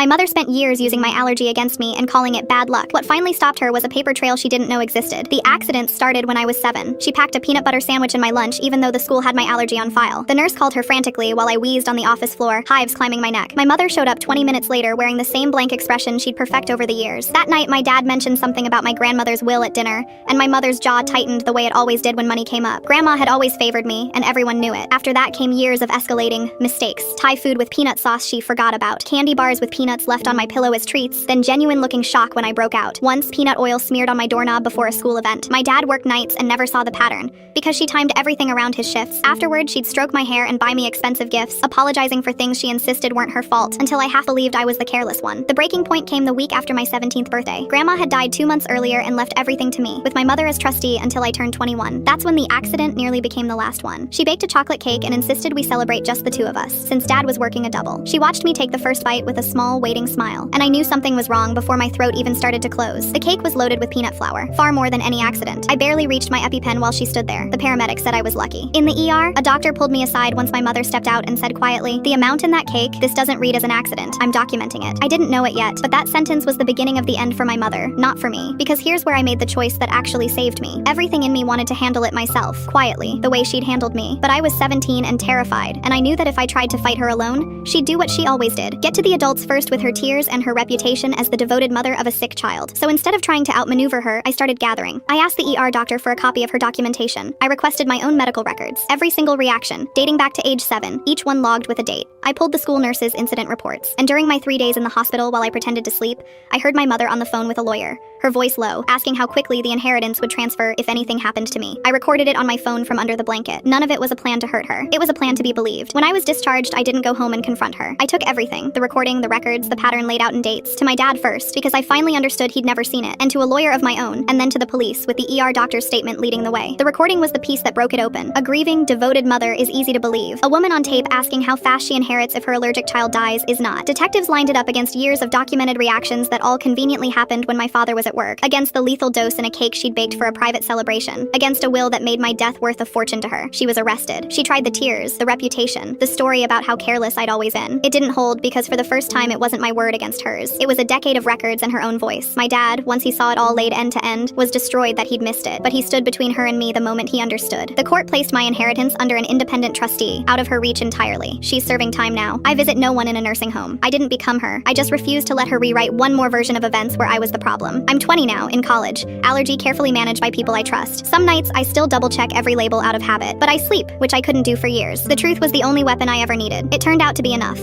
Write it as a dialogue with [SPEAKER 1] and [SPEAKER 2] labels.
[SPEAKER 1] My mother spent years using my allergy against me and calling it bad luck. What finally stopped her was a paper trail she didn't know existed. The accident started when I was 7. She packed a peanut butter sandwich in my lunch even though the school had my allergy on file. The nurse called her frantically while I wheezed on the office floor, hives climbing my neck. My mother showed up 20 minutes later wearing the same blank expression she'd perfect over the years. That night, my dad mentioned something about my grandmother's will at dinner, and my mother's jaw tightened the way it always did when money came up. Grandma had always favored me, and everyone knew it. After that came years of escalating mistakes. Thai food with peanut sauce she forgot about. Candy bars with peanuts left on my pillow as treats, then genuine-looking shock when I broke out. Once, peanut oil smeared on my doorknob before a school event. My dad worked nights and never saw the pattern, because she timed everything around his shifts. Afterward, she'd stroke my hair and buy me expensive gifts, apologizing for things she insisted weren't her fault, until I half believed I was the careless one. The breaking point came the week after my 17th birthday. Grandma had died 2 months earlier and left everything to me, with my mother as trustee until I turned 21. That's when the accident nearly became the last one. She baked a chocolate cake and insisted we celebrate just the two of us, since Dad was working a double. She watched me take the first bite with a small, waiting smile, and I knew something was wrong before my throat even started to close. The cake was loaded with peanut flour, far more than any accident. I barely reached my EpiPen while she stood there. The paramedic said I was lucky. In the ER, a doctor pulled me aside once my mother stepped out and said quietly, "The amount in that cake, this doesn't read as an accident. I'm documenting it." I didn't know it yet, but that sentence was the beginning of the end for my mother, not for me. Because here's where I made the choice that actually saved me. Everything in me wanted to handle it myself, quietly, the way she'd handled me. But I was 17 and terrified, and I knew that if I tried to fight her alone, she'd do what she always did. Get to the adults first with her tears and her reputation as the devoted mother of a sick child. So instead of trying to outmaneuver her, I started gathering. I asked the ER doctor for a copy of her documentation. I requested my own medical records. Every single reaction, dating back to age 7, each one logged with a date. I pulled the school nurse's incident reports. And during my 3 days in the hospital while I pretended to sleep, I heard my mother on the phone with a lawyer, her voice low, asking how quickly the inheritance would transfer if anything happened to me. I recorded it on my phone from under the blanket. None of it was a plan to hurt her. It was a plan to be believed. When I was discharged, I didn't go home and confront her. I took everything, the recording, the records, the pattern laid out in dates, to my dad first, because I finally understood he'd never seen it, and to a lawyer of my own, and then to the police, with the ER doctor's statement leading the way. The recording was the piece that broke it open. A grieving, devoted mother is easy to believe. A woman on tape asking how fast she inherits if her allergic child dies is not. Detectives lined it up against years of documented reactions that all conveniently happened when my father was at work, against the lethal dose in a cake she'd baked for a private celebration, against a will that made my death worth a fortune to her. She was arrested. She tried the tears, the reputation, the story about how careless I'd always been. It didn't hold because for the first time it wasn't my word against hers. It was a decade of records and her own voice. My dad, once he saw it all laid end to end, was destroyed that he'd missed it, but he stood between her and me the moment he understood. The court placed my inheritance under an independent trustee, out of her reach entirely. She's serving time now. I visit no one in a nursing home. I didn't become her. I just refused to let her rewrite one more version of events where I was the problem. I'm 20 now, in college. Allergy carefully managed by people I trust. Some nights, I still double-check every label out of habit, but I sleep, which I couldn't do for years. The truth was the only weapon I ever needed. It turned out to be enough.